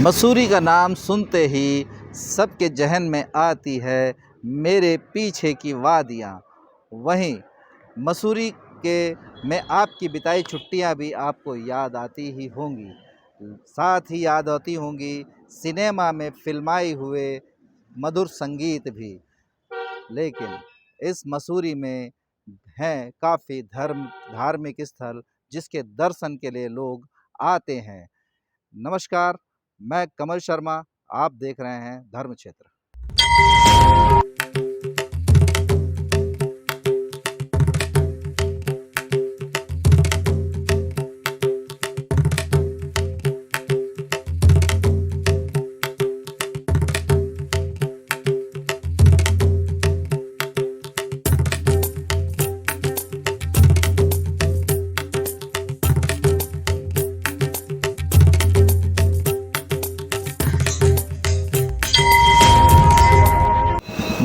मसूरी का नाम सुनते ही सबके जहन में आती है मेरे पीछे की वादियाँ। वहीं मसूरी के में आपकी बिताई छुट्टियाँ भी आपको याद आती ही होंगी। साथ ही याद आती होंगी सिनेमा में फिल्माए हुए मधुर संगीत भी। लेकिन इस मसूरी में हैं काफ़ी धार्मिक स्थल जिसके दर्शन के लिए लोग आते हैं। नमस्कार, मैं कमल शर्मा, आप देख रहे हैं धर्म क्षेत्र।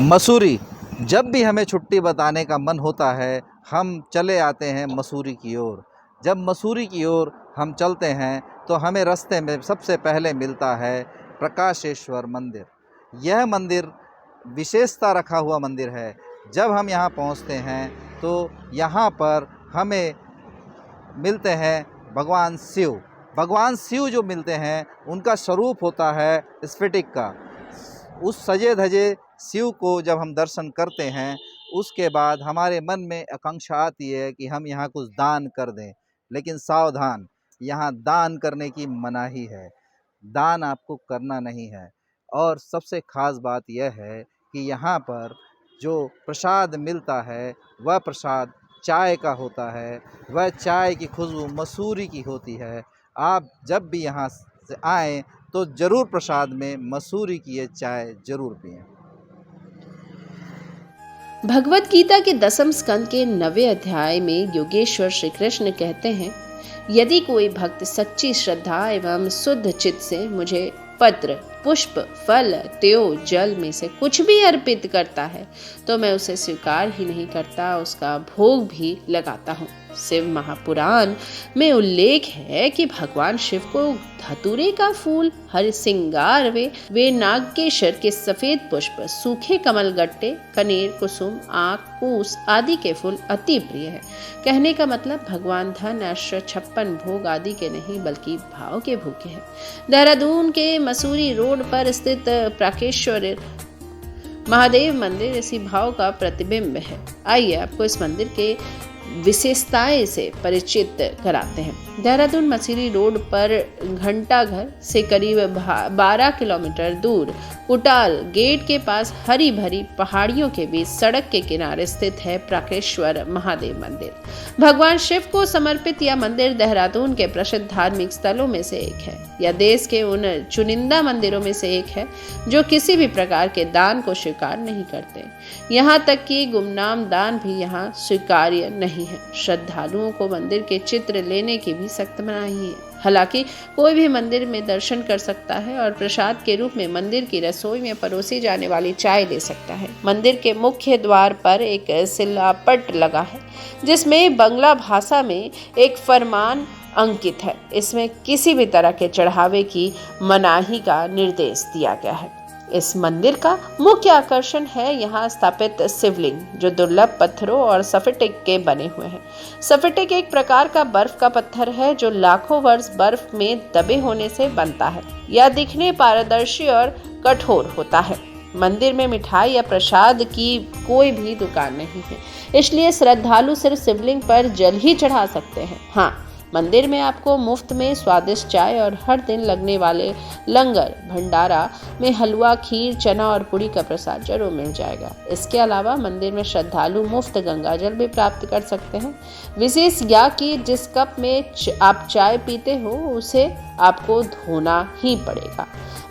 मसूरी, जब भी हमें छुट्टी बताने का मन होता है हम चले आते हैं मसूरी की ओर। जब मसूरी की ओर हम चलते हैं तो हमें रास्ते में सबसे पहले मिलता है प्रकाशेश्वर मंदिर। यह मंदिर विशेषता रखा हुआ मंदिर है। जब हम यहाँ पहुँचते हैं तो यहाँ पर हमें मिलते हैं भगवान शिव। भगवान शिव जो मिलते हैं उनका स्वरूप होता है स्फटिक का। उस सजे धजे शिव को जब हम दर्शन करते हैं उसके बाद हमारे मन में आकांक्षा आती है कि हम यहाँ कुछ दान कर दें। लेकिन सावधान, यहाँ दान करने की मनाही है, दान आपको करना नहीं है। और सबसे ख़ास बात यह है कि यहाँ पर जो प्रसाद मिलता है वह प्रसाद चाय का होता है। वह चाय की खुशबू मसूरी की होती है। आप जब भी यहाँ से आएँ तो ज़रूर प्रसाद में मसूरी की ये चाय ज़रूर पिएं। भगवत गीता के 10वें स्कंद के 9वें अध्याय में योगेश्वर श्री कृष्ण कहते हैं, यदि कोई भक्त सच्ची श्रद्धा एवं शुद्ध चित्त से मुझे पत्र, पुष्प, फल, त्यो, जल में से कुछ भी अर्पित करता है तो मैं उसे स्वीकार ही नहीं करता, उसका भोग भी लगाता हूँ। शिव महापुराण में उल्लेख है कि भगवान शिव को धतूरे का फूल, हर सिंगार वे नागकेशर के सफेद पुष्प, सूखे कमल गट्टे, कनेर, कुसुम, आक, कूस आदि के फूल अति प्रिय है। कहने का मतलब भगवान धन, ऐश्वर्य, 56 भोग आदि के नहीं बल्कि भाव के भूखे हैं। देहरादून के मसूरी रोड पर स्थित प्राकेश्वर महादेव मंदिर इसी भाव का प्रतिबिंब है। आइए आपको इस मंदिर के विशेषताएं से परिचित कराते हैं। देहरादून मसूरी रोड पर घंटाघर से करीब 12 किलोमीटर दूर कुटाल गेट के पास हरी भरी पहाड़ियों के बीच सड़क के किनारे स्थित है प्राकेश्वर महादेव मंदिर। भगवान शिव को समर्पित यह मंदिर देहरादून के प्रसिद्ध धार्मिक स्थलों में से एक है। यह देश के उन चुनिंदा मंदिरों में से एक है जो किसी भी प्रकार के दान को स्वीकार नहीं करते। यहाँ तक कि गुमनाम दान भी यहाँ स्वीकार्य नहीं है। श्रद्धालुओं को मंदिर के चित्र लेने की भी सख्त मनाही है। हालांकि कोई भी मंदिर में दर्शन कर सकता है और प्रसाद के रूप में मंदिर की रसोई में परोसी जाने वाली चाय ले सकता है। मंदिर के मुख्य द्वार पर एक शिलापट लगा है जिसमें बंगला भाषा में एक फरमान अंकित है। इसमें किसी भी तरह के चढ़ावे की मनाही का निर्देश दिया गया है। इस मंदिर का मुख्य आकर्षण है यहाँ स्थापित शिवलिंग जो दुर्लभ पत्थरों और स्फटिक के बने हुए हैं। स्फटिक एक प्रकार का बर्फ का पत्थर है जो लाखों वर्ष बर्फ में दबे होने से बनता है। यह दिखने पारदर्शी और कठोर होता है। मंदिर में मिठाई या प्रसाद की कोई भी दुकान नहीं है, इसलिए श्रद्धालु सिर्फ शिवलिंग पर जल ही चढ़ा सकते हैं। हाँ, मंदिर में आपको मुफ्त में स्वादिष्ट चाय और हर दिन लगने वाले लंगर भंडारा में हलवा, खीर, चना और पूड़ी का प्रसाद जरूर मिल जाएगा। इसके अलावा मंदिर में श्रद्धालु मुफ्त गंगा जल भी प्राप्त कर सकते हैं। विशेष यह कि जिस कप में आप चाय पीते हो उसे आपको धोना ही पड़ेगा।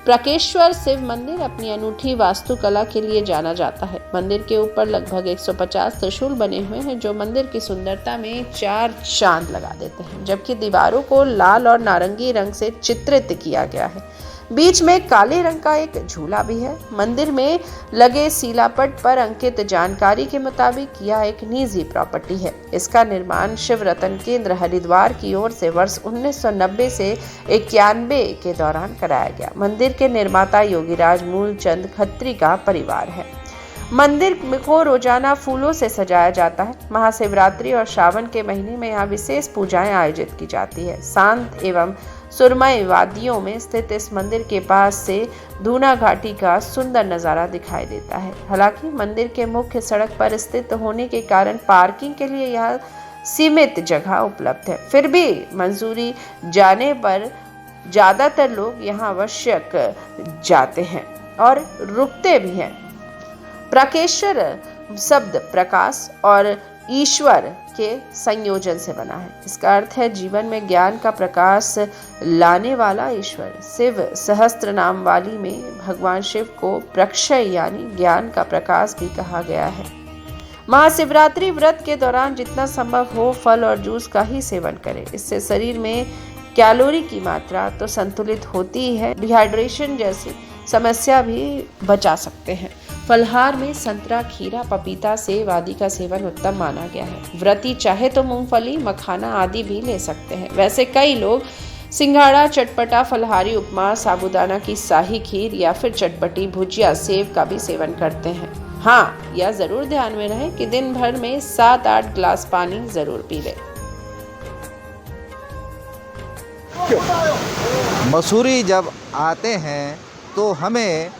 प्राकेश्वर शिव मंदिर अपनी अनूठी वास्तुकला के लिए जाना जाता है। मंदिर के ऊपर लगभग 150 त्रिशूल बने हुए हैं जो मंदिर की सुंदरता में 4 चांद लगा देते हैं, जबकि दीवारों को लाल और नारंगी रंग से चित्रित किया गया है। बीच में काले रंग का एक झूला भी है। मंदिर में लगे शिलापट पर अंकित जानकारी के मुताबिक यह एक निजी प्रॉपर्टी है। इसका निर्माण शिव रतन केंद्र हरिद्वार की ओर से वर्ष 1990 से 91 के दौरान कराया गया। मंदिर के निर्माता योगीराज मूलचंद खत्री का परिवार है। मंदिर को रोजाना फूलों से सजाया जाता है। महाशिवरात्रि और श्रावण के महीने में यहाँ विशेष पूजाएं आयोजित की जाती है। शांत एवं सुरमय वादियों में स्थित इस मंदिर के पास से धूना घाटी का सुंदर नजारा दिखाई देता है। हालांकि मंदिर के मुख्य सड़क पर स्थित होने के कारण पार्किंग के लिए यह सीमित जगह उपलब्ध है। फिर भी मंजूरी जाने पर ज्यादातर लोग यहाँ आवश्यक जाते हैं और रुकते भी हैं। प्रकेश्वर शब्द प्रकाश और ईश्वर के संयोजन से बना है। इसका अर्थ है जीवन में ज्ञान का प्रकाश लाने वाला ईश्वर। शिव सहस्त्र नाम वाली में भगवान शिव को प्रक्षय यानी ज्ञान का प्रकाश भी कहा गया है। महाशिवरात्रि व्रत के दौरान जितना संभव हो फल और जूस का ही सेवन करें। इससे शरीर में कैलोरी की मात्रा तो संतुलित होती ही है, डिहाइड्रेशन जैसी समस्या भी बचा सकते हैं। फलहार में संतरा, खीरा, पपीता, सेब आदि का सेवन उत्तम माना गया है। व्रती चाहे तो मूंगफली, मखाना आदि भी ले सकते हैं। वैसे कई लोग सिंघाड़ा, चटपटा, फलहारी उपमा, साबूदाना की शाही खीर या फिर चटपटी भुजिया, सेब का भी सेवन करते हैं। हाँ, यह जरूर ध्यान में रहे कि दिन भर में 7-8 गिलास पानी जरूर पी लें। मसूरी जब आते हैं तो हमें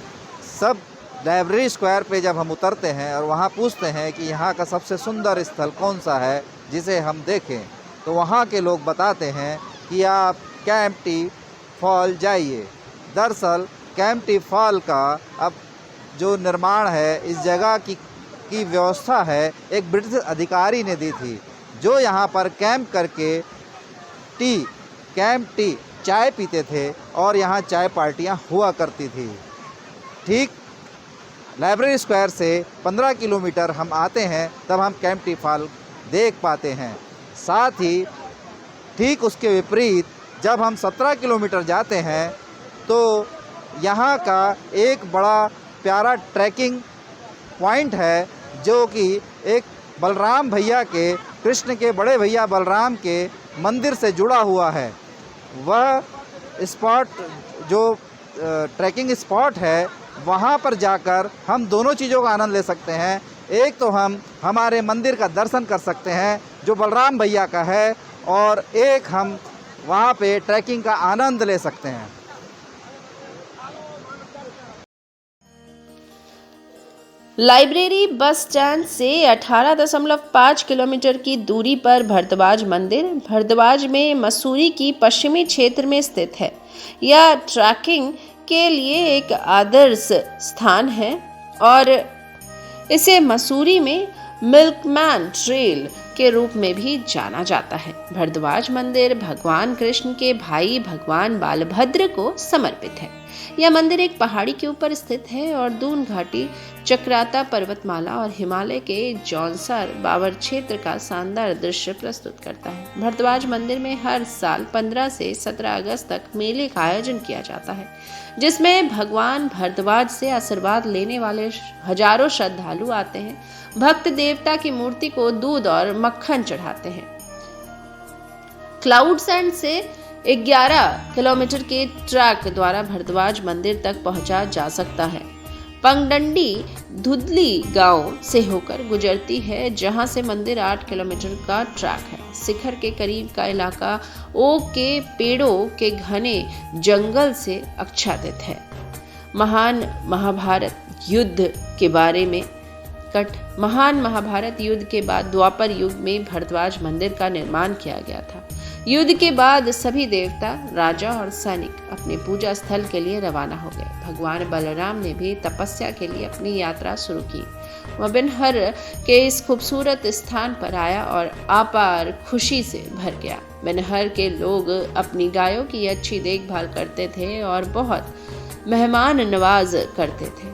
सब लाइब्रेरी स्क्वायर पे जब हम उतरते हैं और वहाँ पूछते हैं कि यहाँ का सबसे सुंदर स्थल कौन सा है जिसे हम देखें, तो वहाँ के लोग बताते हैं कि आप कैंपटी फॉल जाइए। दरअसल कैंपटी फॉल का अब जो निर्माण है इस जगह की व्यवस्था है एक ब्रिटिश अधिकारी ने दी थी, जो यहाँ पर कैंप करके कैंप टी चाय पीते थे और यहाँ चाय पार्टियाँ हुआ करती थी। ठीक लाइब्रेरी स्क्वायर से 15 किलोमीटर हम आते हैं तब हम कैंप टी फॉल देख पाते हैं। साथ ही ठीक उसके विपरीत जब हम 17 किलोमीटर जाते हैं तो यहाँ का एक बड़ा प्यारा ट्रैकिंग पॉइंट है, जो कि एक बलराम भैया के, कृष्ण के बड़े भैया बलराम के मंदिर से जुड़ा हुआ है। वह स्पॉट जो ट्रैकिंग स्पॉट है वहाँ पर जाकर हम दोनों चीज़ों का आनंद ले सकते हैं। एक तो हम हमारे मंदिर का दर्शन कर सकते हैं जो बलराम भैया का है, और एक हम वहाँ पे ट्रैकिंग का आनंद ले सकते हैं। लाइब्रेरी बस स्टैंड से 18.5 किलोमीटर की दूरी पर भरद्वाज मंदिर भरद्वाज में मसूरी की पश्चिमी क्षेत्र में स्थित है। यह ट्रैकिंग के लिए एक आदर्श स्थान है और इसे मसूरी में मिल्कमैन ट्रेल के रूप में भी जाना जाता है। भरद्वाज मंदिर भगवान कृष्ण के भाई भगवान बालभद्र को समर्पित है। यह मंदिर एक पहाड़ी के ऊपर स्थित है और दून घाटी, चक्राता पर्वतमाला और हिमालय के जौनसर बावर क्षेत्र का शानदार दृश्य प्रस्तुत करता है। भरद्वाज मंदिर में हर साल 15 से 17 अगस्त तक मेले का आयोजन किया जाता है, जिसमें भगवान भरद्वाज से आशीर्वाद लेने वाले हजारों श्रद्धालु आते हैं। भक्त देवता की मूर्ति को दूध और मक्खन चढ़ाते हैं। क्लाउड सैंड से 11 किलोमीटर के ट्रैक द्वारा भरद्वाज मंदिर तक पहुंचा जा सकता है। पंगडंडी धुदली गांव से होकर गुजरती है, जहां से मंदिर 8 किलोमीटर का ट्रैक है। शिखर के करीब का इलाका ओक के पेड़ों के घने जंगल से आच्छादित है। महान महाभारत युद्ध के बाद द्वापर युग में भरद्वाज मंदिर का निर्माण किया गया था। युद्ध के बाद सभी देवता, राजा और सैनिक अपने पूजा स्थल के लिए रवाना हो गए। भगवान बलराम ने भी तपस्या के लिए अपनी यात्रा शुरू की। वह बिनहर के इस खूबसूरत स्थान पर आया और अपार खुशी से भर गया। बिनहर के लोग अपनी गायों की अच्छी देखभाल करते थे और बहुत मेहमान नवाज करते थे।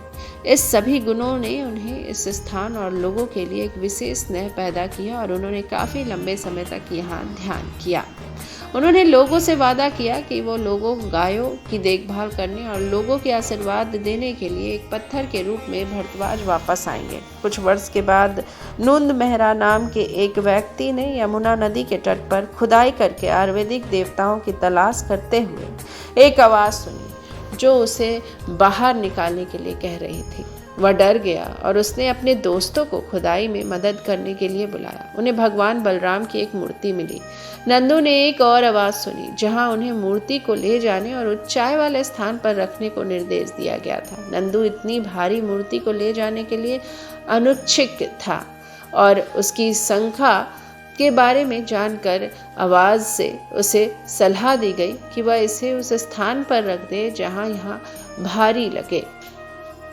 इस सभी गुणों ने उन्हें इस स्थान और लोगों के लिए एक विशेष स्नेह पैदा किया और उन्होंने काफी लंबे समय तक यहाँ ध्यान किया। उन्होंने लोगों से वादा किया कि वो लोगों गायों की देखभाल करने और लोगों के आशीर्वाद देने के लिए एक पत्थर के रूप में भरद्वाज वापस आएंगे। कुछ वर्ष के बाद नूंद मेहरा नाम के एक व्यक्ति ने यमुना नदी के तट पर खुदाई करके आयुर्वेदिक देवताओं की तलाश करते हुए एक आवाज़ सुनी जो उसे बाहर निकालने के लिए कह रही थी। वह डर गया और उसने अपने दोस्तों को खुदाई में मदद करने के लिए बुलाया। उन्हें भगवान बलराम की एक मूर्ति मिली। नंदू ने एक और आवाज़ सुनी जहां उन्हें मूर्ति को ले जाने और ऊंचाई वाले स्थान पर रखने को निर्देश दिया गया था। नंदू इतनी भारी मूर्ति को ले जाने के लिए अनुत्सुक था और उसकी संख्या के बारे में जानकर आवाज़ से उसे सलाह दी गई कि वह इसे उस स्थान पर रख दे जहां यह भारी लगे।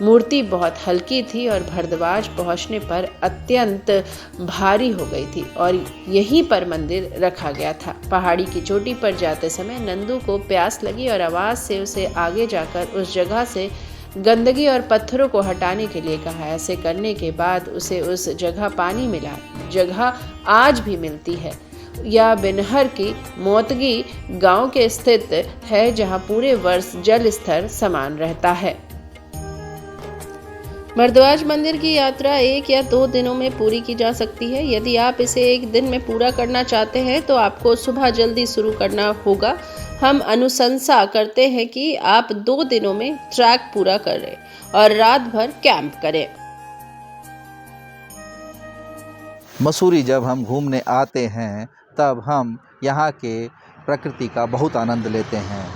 मूर्ति बहुत हल्की थी और भरद्वाज पहुंचने पर अत्यंत भारी हो गई थी और यहीं पर मंदिर रखा गया था। पहाड़ी की चोटी पर जाते समय नंदू को प्यास लगी और आवाज़ से उसे आगे जाकर उस जगह से गंदगी और पत्थरों को हटाने के लिए कहा। ऐसे करने के बाद उसे उस जगह पानी मिला। जगह आज भी मिलती है। यह बिनहर की मोतगी गांव के स्थित है जहां पूरे वर्ष जल स्तर समान रहता है। भरद्वाज मंदिर की यात्रा 1 या 2 दिनों में पूरी की जा सकती है। यदि आप इसे 1 दिन में पूरा करना चाहते हैं तो आपको सुबह जल्दी शुरू करना होगा। हम अनुशंसा करते हैं कि आप 2 दिनों में ट्रैक पूरा करें और रात भर कैंप करें। मसूरी जब हम घूमने आते हैं तब हम यहाँ के प्रकृति का बहुत आनंद लेते हैं।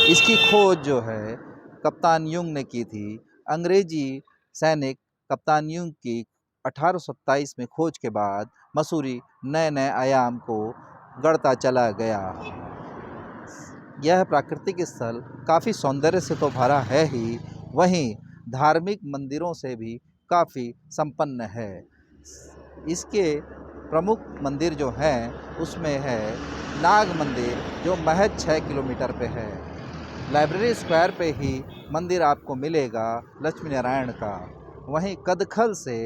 इसकी खोज जो है कप्तान युंग ने की थी। अंग्रेजी सैनिक कप्तान युंग की 1827 में खोज के बाद मसूरी नए नए आयाम को गढ़ता चला गया। यह प्राकृतिक स्थल काफ़ी सौंदर्य से तो भरा है ही, वहीं धार्मिक मंदिरों से भी काफ़ी संपन्न है। इसके प्रमुख मंदिर जो हैं उसमें है नाग मंदिर जो महज 6 किलोमीटर पे है। लाइब्रेरी स्क्वायर पे ही मंदिर आपको मिलेगा लक्ष्मी नारायण का। वहीं कदखल से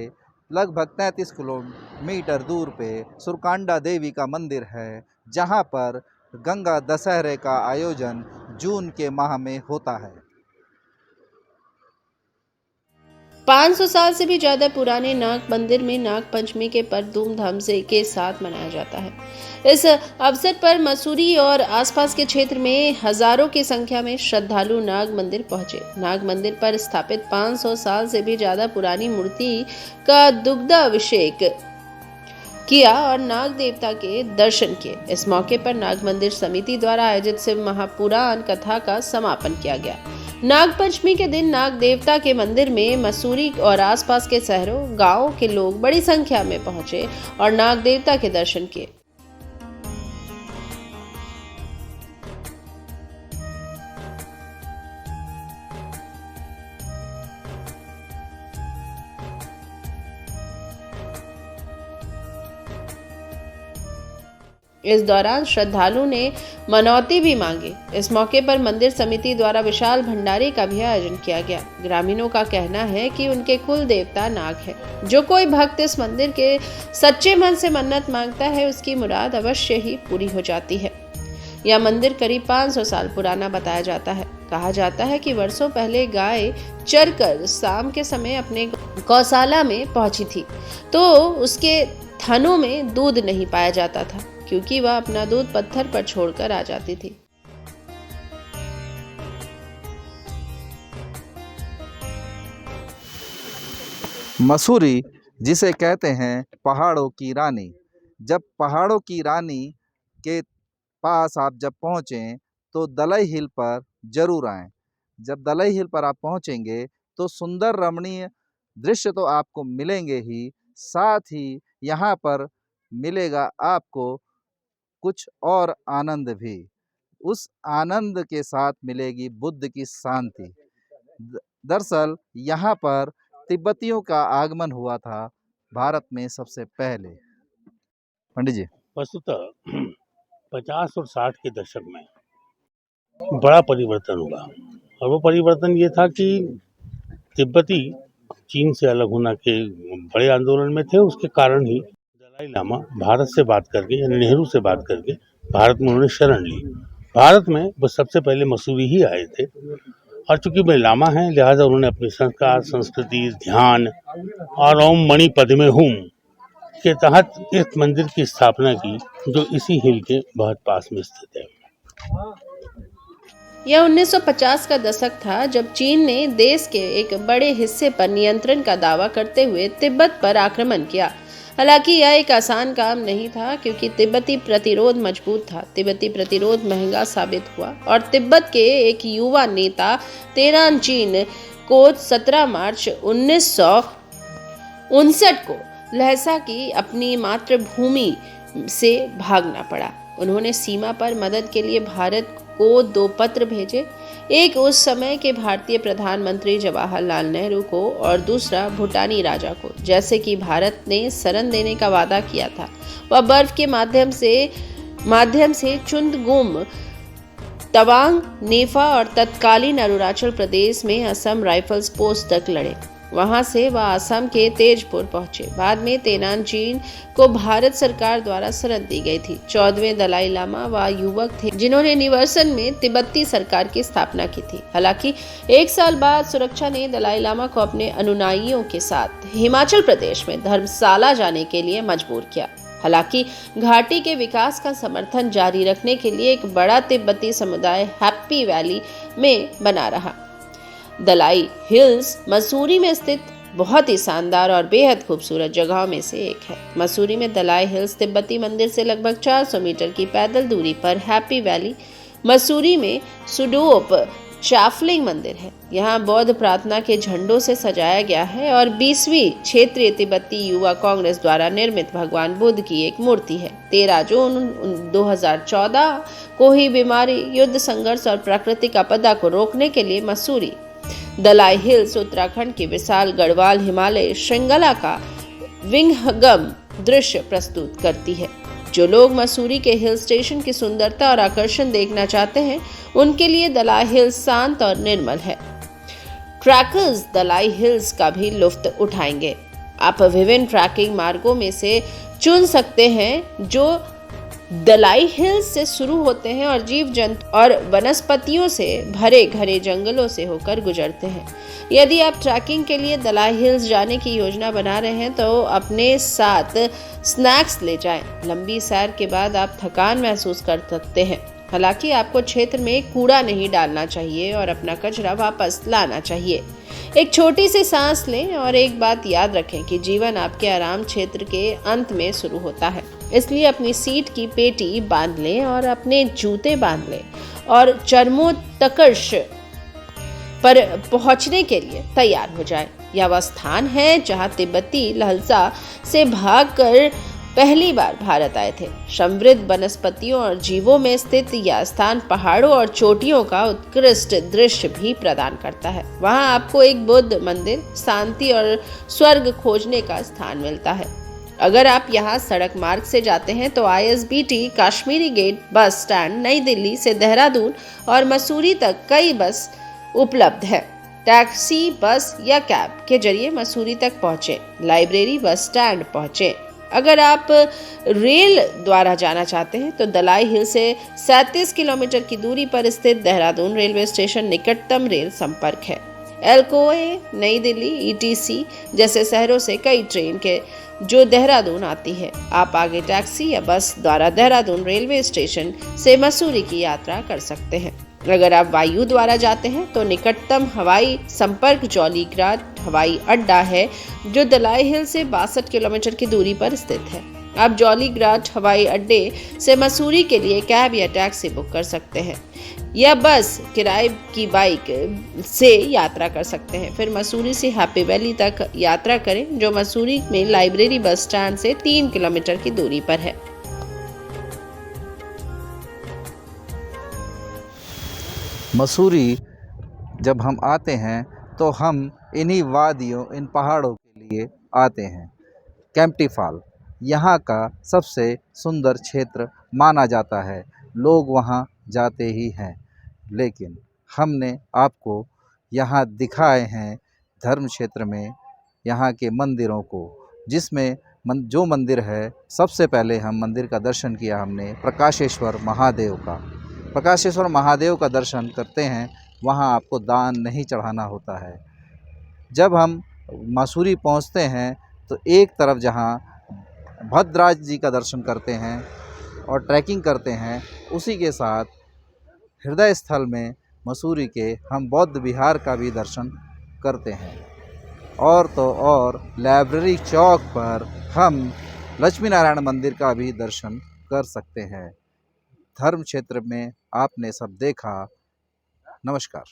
लगभग 33 किलोमीटर दूर पे सुरकांडा देवी का मंदिर है जहां पर गंगा दशहरे का आयोजन जून के माह में होता है। 500 साल से भी ज्यादा पुराने नाग मंदिर में नाग पंचमी के पर्व धूमधाम से के साथ मनाया जाता है। इस अवसर पर मसूरी और आसपास के क्षेत्र में हजारों की संख्या में श्रद्धालु नाग मंदिर पहुंचे। नाग मंदिर पर स्थापित 500 साल से भी ज्यादा पुरानी मूर्ति का दुग्धाभिषेक किया और नाग देवता के दर्शन किए। इस मौके पर नाग मंदिर समिति द्वारा आयोजित शिव महापुराण कथा का समापन किया गया। नाग पंचमी के दिन नाग देवता के मंदिर में मसूरी और आसपास के शहरों गांवों के लोग बड़ी संख्या में पहुंचे और नाग देवता के दर्शन किए। इस दौरान श्रद्धालु ने मनौती भी मांगी। इस मौके पर मंदिर समिति द्वारा विशाल भंडारे का भी आयोजन किया गया। ग्रामीणों का कहना है कि उनके कुल देवता नाग है। जो कोई भक्त इस मंदिर के सच्चे मन से मन्नत मांगता है उसकी मुराद अवश्य ही पूरी हो जाती है। यह मंदिर करीब 500 साल पुराना बताया जाता है। कहा जाता है कि वर्षों पहले गाय चरकर शाम के समय अपने गौशाला में पहुंची थी तो उसके थनों में दूध नहीं पाया जाता था क्योंकि वह अपना दूध पत्थर पर छोड़कर आ जाती थी। मसूरी जिसे कहते हैं पहाड़ों की रानी, जब पहाड़ों की रानी के पास आप जब पहुँचें तो दलई हिल पर ज़रूर आएं। जब दलई हिल पर आप पहुँचेंगे तो सुंदर रमणीय दृश्य तो आपको मिलेंगे ही, साथ ही यहाँ पर मिलेगा आपको कुछ और आनंद भी। उस आनंद के साथ मिलेगी बुद्ध की शांति। दरअसल यहाँ पर तिब्बतियों का आगमन हुआ था भारत में सबसे पहले। पंडित जी, वस्तुतः 50 और 60 के दशक में बड़ा परिवर्तन हुआ और वो परिवर्तन ये था कि तिब्बती चीन से अलग होना के बड़े आंदोलन में थे। उसके कारण ही दलाई लामा भारत से बात करके या नेहरू से बात करके भारत में उन्होंने शरण ली। भारत में वो सबसे पहले मसूरी ही आए थे, और चूंकि वे लामा हैं लिहाजा उन्होंने अपने संस्कार, संस्कृति, ध्यान और ओम मणि पद्मे हुम के तहत इस मंदिर की स्थापना की, जो इसी हिल के बहुत पास में स्थित है। यह 1950 का दशक था जब चीन ने देश के एक बड़े हिस्से पर नियंत्रण का दावा करते हुए तिब्बत पर आक्रमण किया। हालांकि यह एक आसान काम नहीं था, क्योंकि तिब्बती प्रतिरोध मजबूत था। तिब्बती प्रतिरोध महंगा साबित हुआ और तिब्बत के एक युवा नेता तेनानचीन को 17 मार्च 1959 को लहसा की अपनी मातृभूमि से भागना पड़ा। उन्होंने सीमा पर मदद के लिए भारत को 2 पत्र भेजे, एक उस समय के भारतीय प्रधानमंत्री जवाहरलाल नेहरू को और दूसरा भूटानी राजा को। जैसे कि भारत ने शरण देने का वादा किया था, वह बर्फ के माध्यम से चुंगतुम, तवांग, नेफा और तत्कालीन अरुणाचल प्रदेश में असम राइफल्स पोस्ट तक लड़े। वहां से वह असम के तेजपुर पहुंचे। बाद में तेनानचीन को भारत सरकार द्वारा शरण दी गई थी। 14वें दलाई लामा वह युवक थे जिन्होंने निवर्सन में तिब्बती सरकार की स्थापना की थी। हालांकि 1 साल बाद सुरक्षा ने दलाई लामा को अपने अनुयायियों के साथ हिमाचल प्रदेश में धर्मशाला जाने के लिए मजबूर किया। हालांकि घाटी के विकास का समर्थन जारी रखने के लिए एक बड़ा तिब्बती समुदाय हैप्पी वैली में बना रहा। दलाई हिल्स मसूरी में स्थित बहुत ही शानदार और बेहद खूबसूरत जगहों में से एक है। मसूरी में दलाई हिल्स तिब्बती मंदिर से लगभग 400 मीटर की पैदल दूरी पर हैप्पी वैली मसूरी में सुडोप चाफलिंग मंदिर है। यहाँ बौद्ध प्रार्थना के झंडों से सजाया गया है और 20वीं क्षेत्रीय तिब्बती युवा कांग्रेस द्वारा निर्मित भगवान बुद्ध की एक मूर्ति है। 13 जून 2014 को ही बीमारी, युद्ध, संघर्ष और प्राकृतिक आपदा को रोकने के लिए मसूरी दलाई हिल्स उत्तराखंड के विशाल गढ़वाल हिमालय श्रृंखला का विहंगम दृश्य प्रस्तुत करती है। जो लोग मसूरी के हिल स्टेशन की सुंदरता और आकर्षण देखना चाहते हैं, उनके लिए दलाई हिल्स शांत और निर्मल है। ट्रैकर्स दलाई हिल्स का भी लुत्फ उठाएंगे। आप विभिन्न ट्रैकिंग मार्गों में से चुन सकते हैं जो दलाई हिल्स से शुरू होते हैं और जीव जंतु और वनस्पतियों से भरे घने जंगलों से होकर गुजरते हैं। यदि आप ट्रैकिंग के लिए दलाई हिल्स जाने की योजना बना रहे हैं तो अपने साथ स्नैक्स ले जाएं। लंबी सैर के बाद आप थकान महसूस कर सकते हैं। हालांकि आपको क्षेत्र में कूड़ा नहीं डालना चाहिए और अपना कचरा वापस लाना चाहिए। एक छोटी सी सांस लें और एक बात याद रखें कि जीवन आपके आराम क्षेत्र के अंत में शुरू होता है। इसलिए अपनी सीट की पेटी बांध लें और अपने जूते बांध लें और चरमोत्कर्ष पर पहुंचने के लिए तैयार हो जाएं। यह वह स्थान है जहां तिब्बती लहलसा से भागकर पहली बार भारत आए थे। समृद्ध वनस्पतियों और जीवों में स्थित यह स्थान पहाड़ों और चोटियों का उत्कृष्ट दृश्य भी प्रदान करता है। वहां आपको एक बुद्ध मंदिर, शांति और स्वर्ग खोजने का स्थान मिलता है। अगर आप यहाँ सड़क मार्ग से जाते हैं तो ISBT Kashmiri gate bus stand, नई दिल्ली से देहरादून और मसूरी तक कई बस उपलब्ध है। टैक्सी, बस या कैब के जरिए मसूरी तक पहुँचे। लाइब्रेरी बस स्टैंड पहुँचे। अगर आप रेल द्वारा जाना चाहते हैं तो दलाई हिल से 37 किलोमीटर की दूरी पर स्थित देहरादून रेलवे स्टेशन निकटतम रेल संपर्क है। एल्कोए, नई दिल्ली, ETC जैसे शहरों से कई ट्रेन के जो देहरादून आती है। आप आगे टैक्सी या बस द्वारा देहरादून रेलवे स्टेशन से मसूरी की यात्रा कर सकते हैं। अगर आप वायु द्वारा जाते हैं तो निकटतम हवाई संपर्क जॉलीग्रांट हवाई अड्डा है, जो दलाई हिल से 62 किलोमीटर की दूरी पर स्थित है। आप जॉलीग्रांट हवाई अड्डे से मसूरी के लिए कैब या टैक्सी बुक कर सकते हैं या बस किराए की बाइक से यात्रा कर सकते हैं। फिर मसूरी से हैप्पी वैली तक यात्रा करें, जो मसूरी में लाइब्रेरी बस स्टैंड से 3 किलोमीटर की दूरी पर है। मसूरी जब हम आते हैं तो हम इन्हीं वादियों, इन पहाड़ों के लिए आते हैं। केम्प्टी फॉल यहाँ का सबसे सुंदर क्षेत्र माना जाता है। लोग वहाँ जाते ही हैं, लेकिन हमने आपको यहाँ दिखाए हैं धर्म क्षेत्र में यहाँ के मंदिरों को, जिसमें जो मंदिर है, सबसे पहले हम मंदिर का दर्शन किया हमने प्रकाशेश्वर महादेव का। प्रकाशेश्वर महादेव का दर्शन करते हैं, वहाँ आपको दान नहीं चढ़ाना होता है। जब हम मसूरी पहुँचते हैं तो एक तरफ जहाँ भद्रराज जी का दर्शन करते हैं और ट्रैकिंग करते हैं, उसी के साथ हृदय स्थल में मसूरी के हम बौद्ध विहार का भी दर्शन करते हैं। और तो और लाइब्रेरी चौक पर हम लक्ष्मी नारायण मंदिर का भी दर्शन कर सकते हैं। धर्म क्षेत्र में आपने सब देखा। नमस्कार।